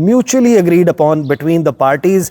mutually agreed upon between the parties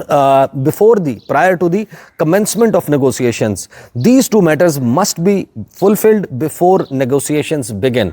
prior to the commencement of negotiations. These 2 matters must be fulfilled before negotiations begin.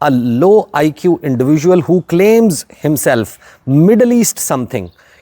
a low IQ individual who claims himself Middle East something,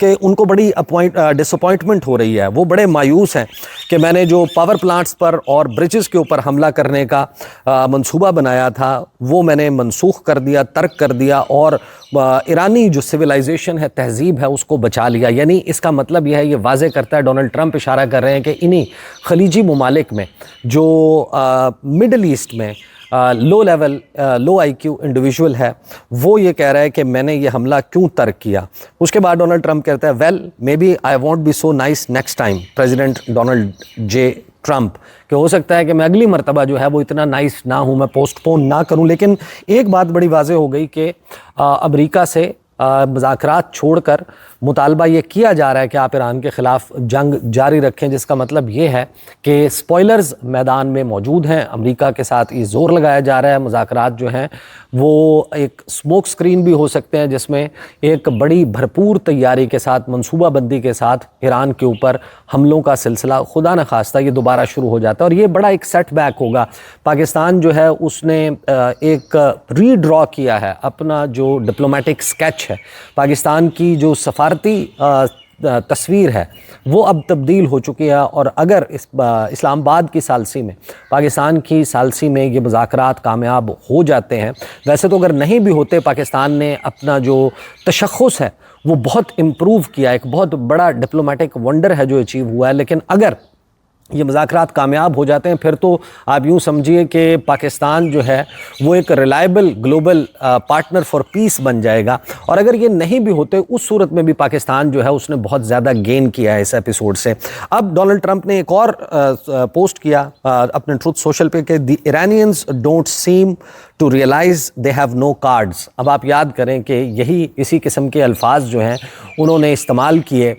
کہ ان کو بڑی disappointment ہو رہی ہے، وہ بڑے مایوس ہیں کہ میں نے جو پاور پلانٹس پر اور برجز کے اوپر حملہ کرنے کا منصوبہ بنایا تھا وہ میں نے منسوخ کر دیا، ترک کر دیا، اور ایرانی جو سویلائزیشن ہے، تہذیب ہے، اس کو بچا لیا۔ یعنی اس کا مطلب یہ ہے، یہ واضح کرتا ہے، ڈونلڈ ٹرمپ اشارہ کر رہے ہیں کہ انہی خلیجی ممالک میں جو مڈل ایسٹ میں لو لیول لو آئی کیو انڈیویژول ہے، وہ یہ کہہ رہا ہے کہ میں نے یہ حملہ کیوں ترک کیا۔ اس کے بعد ڈونلڈ ٹرمپ کہتا ہے well may be I want be so nice next time, president Donald J Trump, کہ ہو سکتا ہے کہ میں اگلی مرتبہ جو ہے وہ اتنا نائس نہ ہوں، میں پوسٹ پون نہ کروں۔ لیکن ایک بات بڑی واضح ہو گئی کہ امریکہ سے مذاکرات چھوڑ کر مطالبہ یہ کیا جا رہا ہے کہ آپ ایران کے خلاف جنگ جاری رکھیں، جس کا مطلب یہ ہے کہ سپوائلرز میدان میں موجود ہیں، امریکہ کے ساتھ یہ زور لگایا جا رہا ہے۔ مذاکرات جو ہیں وہ ایک سموک سکرین بھی ہو سکتے ہیں، جس میں ایک بڑی بھرپور تیاری کے ساتھ، منصوبہ بندی کے ساتھ ایران کے اوپر حملوں کا سلسلہ خدا نخواستہ یہ دوبارہ شروع ہو جاتا ہے، اور یہ بڑا ایک سیٹ بیک ہوگا۔ پاکستان جو ہے اس نے ایک ری ڈرا کیا ہے اپنا جو ڈپلومیٹک سکیچ ہے، پاکستان کی جو سفارتی تصویر ہے وہ اب تبدیل ہو چکی ہے، اور اگر اسلام آباد کی ثالثی میں، پاکستان کی ثالثی میں یہ مذاکرات کامیاب ہو جاتے ہیں، ویسے تو اگر نہیں بھی ہوتے، پاکستان نے اپنا جو تشخص ہے وہ بہت امپروو کیا، ایک بہت بڑا ڈپلومیٹک ونڈر ہے جو اچیو ہوا ہے۔ لیکن اگر یہ مذاکرات کامیاب ہو جاتے ہیں پھر تو آپ یوں سمجھیے کہ پاکستان جو ہے وہ ایک ریلائبل گلوبل پارٹنر فار پیس بن جائے گا، اور اگر یہ نہیں بھی ہوتے اس صورت میں بھی پاکستان جو ہے اس نے بہت زیادہ گین کیا ہے اس ایپیسوڈ سے۔ اب ڈونلڈ ٹرمپ نے ایک اور پوسٹ کیا اپنے ٹروتھ سوشل پہ کہ the Iranians don't seem to realise they have no cards. اب آپ یاد کریں کہ یہی اسی قسم کے الفاظ جو ہیں انہوں نے استعمال کیے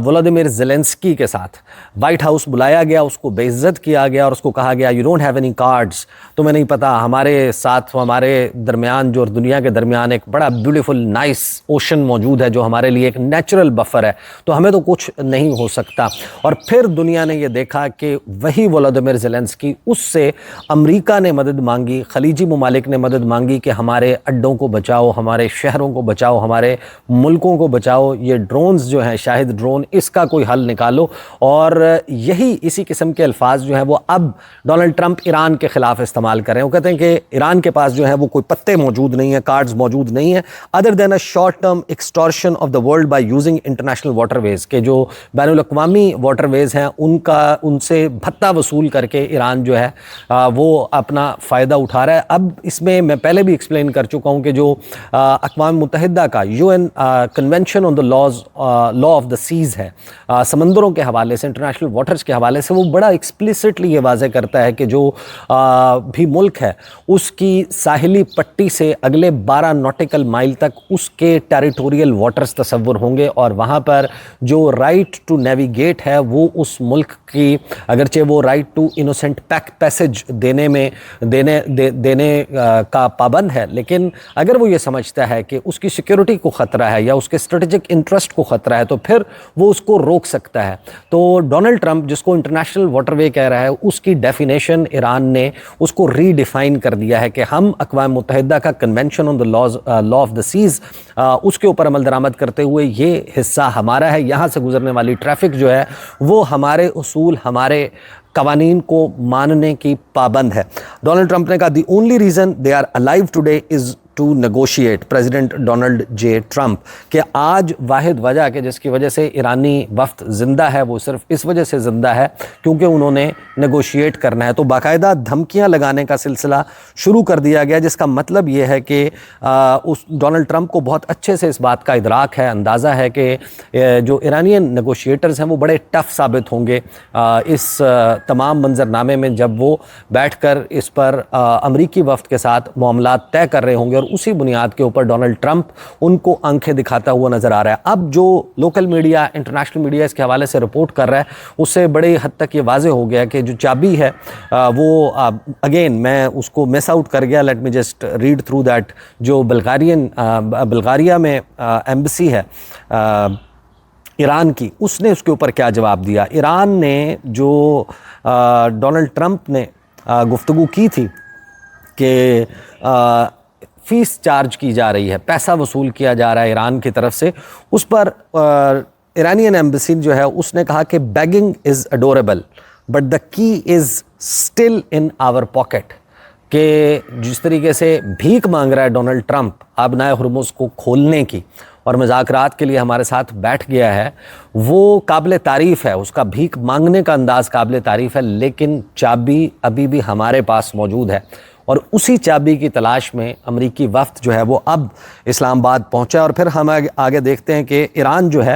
ولادیمیر زیلنسکی کے ساتھ۔ وائٹ ہاؤس بلایا گیا، اس کو بے عزت کیا گیا اور اس کو کہا گیا you don't have any cards, تمہیں نہیں پتہ ہمارے ساتھ، ہمارے درمیان جو دنیا کے درمیان ایک بڑا بیوٹیفل نائس اوشن موجود ہے جو ہمارے لیے ایک نیچرل بفر ہے، تو ہمیں تو کچھ نہیں ہو سکتا۔ اور پھر دنیا نے یہ دیکھا کہ وہی ولادیمیر زیلنسکی، اس سے امریکہ نے مدد مانگی، خلیجی ممالک نے مدد مانگی کہ ہمارے اڈوں کو بچاؤ، ہمارے شہروں کو بچاؤ، ہمارے ملکوں کو بچاؤ، یہ ڈرونز جو ہیں شاہد ڈرون، اس کا کوئی حل نکالو۔ اور یہی اسی قسم کے الفاظ جو ہیں وہ اب ڈونلڈ ٹرمپ ایران کے خلاف استعمال کر رہے ہیں۔ وہ کہتے ہیں کہ ایران کے پاس جو ہے وہ کوئی پتے موجود نہیں ہیں، کارڈز موجود نہیں ہیں، other than a short term extortion of the world by using international waterways, کہ جو بین الاقوامی واٹر ویز ہیں ان سے بھتہ وصول کر کے ایران جو ہے وہ اپنا فائدہ اٹھا رہا ہے۔ اب اس میں پہلے بھی ایکسپلین کر چکا ہوں کہ جو اقوام متحدہ کا UN convention on the law of the seas ہے، سمندروں کے حوالے سے، انٹرنیشنل واٹرز کے حوالے سے، وہ بڑا ایکسپلیسٹلی یہ واضح کرتا ہے کہ جو بھی ملک ہے اس کی ساحلی پٹی سے اگلے 12 نوٹیکل مائل تک اس کے ٹیریٹوریل واٹرز تصور ہوں گے، اور وہاں پر جو رائٹ ٹو نیویگیٹ ہے وہ اس ملک کی، اگرچہ وہ رائٹ ٹو انوسنٹ پیسج دینے کا پابند ہے، لیکن اگر وہ یہ سمجھتا ہے کہ اس کی سیکیورٹی کو خطرہ ہے یا اس کے اسٹریٹجک انٹرسٹ کو خطرہ ہے تو پھر وہ اس کو روک سکتا ہے۔ تو ڈونلڈ ٹرمپ جس کو انٹرنیشنل واٹر وے کہہ رہا ہے، اس کی ڈیفینیشن ایران نے اس کو ری ڈیفائن کر دیا ہے کہ ہم اقوام متحدہ کا convention on the law of the seas, اس کے اوپر عمل درآمد کرتے ہوئے یہ حصہ ہمارا ہے، یہاں سے گزرنے والی ٹریفک جو ہے وہ ہمارے اصول، ہمارے قوانین کو ماننے کی پابند ہے۔ ڈونلڈ ٹرمپ نے کہا the only reason they are alive today is to negotiate, president Donald J Trump, کہ آج واحد وجہ کہ جس کی وجہ سے ایرانی وفد زندہ ہے وہ صرف اس وجہ سے زندہ ہے کیونکہ انہوں نے نیگوشیٹ کرنا ہے۔ تو باقاعدہ دھمکیاں لگانے کا سلسلہ شروع کر دیا گیا، جس کا مطلب یہ ہے کہ اس ڈونلڈ ٹرمپ کو بہت اچھے سے اس بات کا ادراک ہے، اندازہ ہے کہ جو ایرانین نیگوشیٹرز ہیں وہ بڑے ٹف ثابت ہوں گے اس تمام منظرنامے میں، جب وہ بیٹھ کر اس پر امریکی وفد کے ساتھ معاملات طے کر رہے ہوں گے، اور اسی بنیاد کے اوپر ڈونلڈ ٹرمپ ان کو آنکھیں دکھاتا ہوا نظر آ رہا ہے۔ اب جو لوکل میڈیا، انٹرنیشنل میڈیا اس کے حوالے سے رپورٹ کر رہا ہے، اس سے بڑے حد تک یہ واضح ہو گیا کہ جو چابی ہے وہ اگین میں اس کو مس آؤٹ کر گیا، let me just read through that, جو بلغاریہ میں ایمبسی ہے ایران کی، اس نے اس کے اوپر کیا جواب دیا۔ ایران نے جو ڈونلڈ ٹرمپ نے گفتگو کی تھی کہ فیس چارج کی جا رہی ہے، پیسہ وصول کیا جا رہا ہے ایران کی طرف سے، اس پر ایرانین ایمبیسی جو ہے اس نے کہا کہ بیگنگ از اڈوریبل بٹ دا کی is still in our pocket, کہ جس طریقے سے بھیک مانگ رہا ہے ڈونلڈ ٹرمپ آبنائے ہرمز کو کھولنے کی اور مذاکرات کے لیے ہمارے ساتھ بیٹھ گیا ہے، وہ قابل تعریف ہے، اس کا بھیک مانگنے کا انداز قابل تعریف ہے، لیکن چابی ابھی بھی ہمارے پاس موجود ہے، اور اسی چابی کی تلاش میں امریکی وفد جو ہے وہ اب اسلام آباد پہنچا۔ اور پھر ہم آگے دیکھتے ہیں کہ ایران جو ہے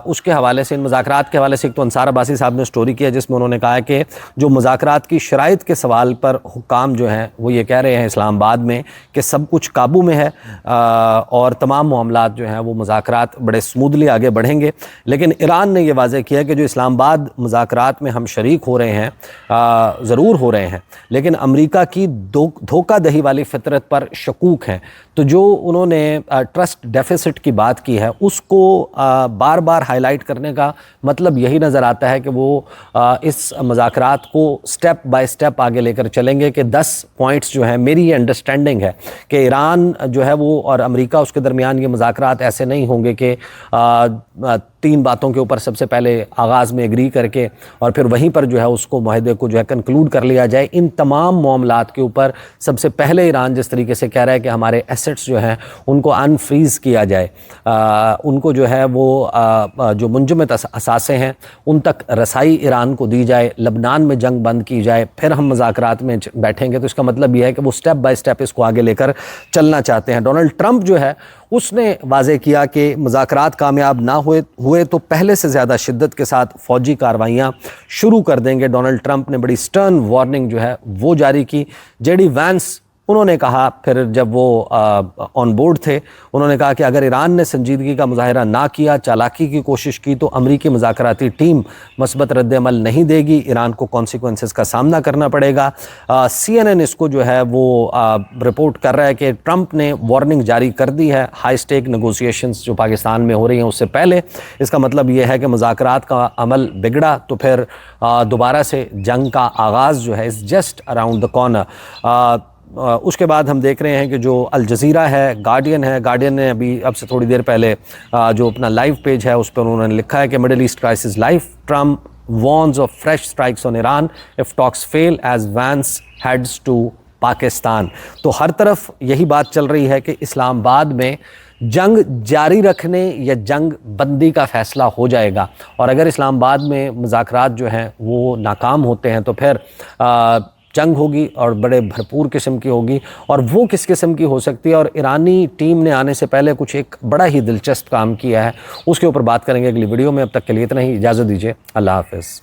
اس کے حوالے سے، ان مذاکرات کے حوالے سے، ایک تو انصار عباسی صاحب نے سٹوری کیا جس میں انہوں نے کہا کہ جو مذاکرات کی شرائط کے سوال پر حکام جو ہیں وہ یہ کہہ رہے ہیں اسلام آباد میں کہ سب کچھ قابو میں ہے اور تمام معاملات جو ہیں وہ مذاکرات بڑے سمودلی آگے بڑھیں گے، لیکن ایران نے یہ واضح کیا کہ جو اسلام آباد مذاکرات میں ہم شریک ہو رہے ہیں، ضرور ہو رہے ہیں، لیکن امریکہ کی دھوکہ دہی والی فطرت پر شکوک ہیں۔ تو جو انہوں نے ٹرسٹ ڈیفیسٹ کی بات کی ہے اس کو بار بار ہائی لائٹ کرنے کا مطلب یہی نظر آتا ہے کہ وہ اس مذاکرات کو سٹیپ بائی سٹیپ آگے لے کر چلیں گے، کہ 10 پوائنٹس جو ہیں، میری یہ انڈرسٹینڈنگ ہے کہ ایران جو ہے وہ اور امریکہ اس کے درمیان یہ مذاکرات ایسے نہیں ہوں گے کہ 3 باتوں کے اوپر سب سے پہلے آغاز میں ایگری کر کے اور پھر وہیں پر جو ہے اس کو معاہدے کو جو ہے کنکلوڈ کر لیا جائے۔ ان تمام معاملات کے اوپر سب سے پہلے ایران جس طریقے سے کہہ رہا ہے کہ ہمارے ایسٹس جو ہیں ان کو انفریز کیا جائے، ان کو جو ہے وہ جو منجمد اثاثے ہیں ان تک رسائی ایران کو دی جائے، لبنان میں جنگ بند کی جائے، پھر ہم مذاکرات میں بیٹھیں گے۔ تو اس کا مطلب یہ ہے کہ وہ سٹیپ بائی سٹیپ اس کو آگے لے کر چلنا چاہتے ہیں۔ ڈونلڈ ٹرمپ جو ہے اس نے واضح کیا کہ مذاکرات کامیاب نہ ہوئے تو پہلے سے زیادہ شدت کے ساتھ فوجی کارروائیاں شروع کر دیں گے۔ ڈونلڈ ٹرمپ نے بڑی سٹرن وارننگ جو ہے وہ جاری کی۔ جے ڈی وینس انہوں نے کہا، پھر جب وہ آن بورڈ تھے، انہوں نے کہا کہ اگر ایران نے سنجیدگی کا مظاہرہ نہ کیا، چالاکی کی کوشش کی، تو امریکی مذاکراتی ٹیم مثبت رد عمل نہیں دے گی، ایران کو کانسیکوینسز کا سامنا کرنا پڑے گا۔ CNN اس کو جو ہے وہ رپورٹ کر رہا ہے کہ ٹرمپ نے وارننگ جاری کر دی ہے ہائی سٹیک نیگوسیشنز جو پاکستان میں ہو رہی ہیں اس سے پہلے۔ اس کا مطلب یہ ہے کہ مذاکرات کا عمل بگڑا تو پھر دوبارہ سے جنگ کا آغاز جو ہے is just around the corner. اس کے بعد ہم دیکھ رہے ہیں کہ جو الجزیرہ ہے، گارڈین نے اب سے تھوڑی دیر پہلے جو اپنا لائیو پیج ہے اس پر انہوں نے لکھا ہے کہ middle east crisis life, Trump warns of fresh strikes on Iran if talks fail as Vance heads to Pakistan. تو ہر طرف یہی بات چل رہی ہے کہ اسلام آباد میں جنگ جاری رکھنے یا جنگ بندی کا فیصلہ ہو جائے گا، اور اگر اسلام آباد میں مذاکرات جو ہیں وہ ناکام ہوتے ہیں تو پھر جنگ ہوگی اور بڑے بھرپور قسم کی ہوگی، اور وہ کس قسم کی ہو سکتی ہے۔ اور ایرانی ٹیم نے آنے سے پہلے کچھ ایک بڑا ہی دلچسپ کام کیا ہے، اس کے اوپر بات کریں گے اگلی ویڈیو میں۔ اب تک کے لیے اتنا ہی، اجازت دیجیے، اللہ حافظ۔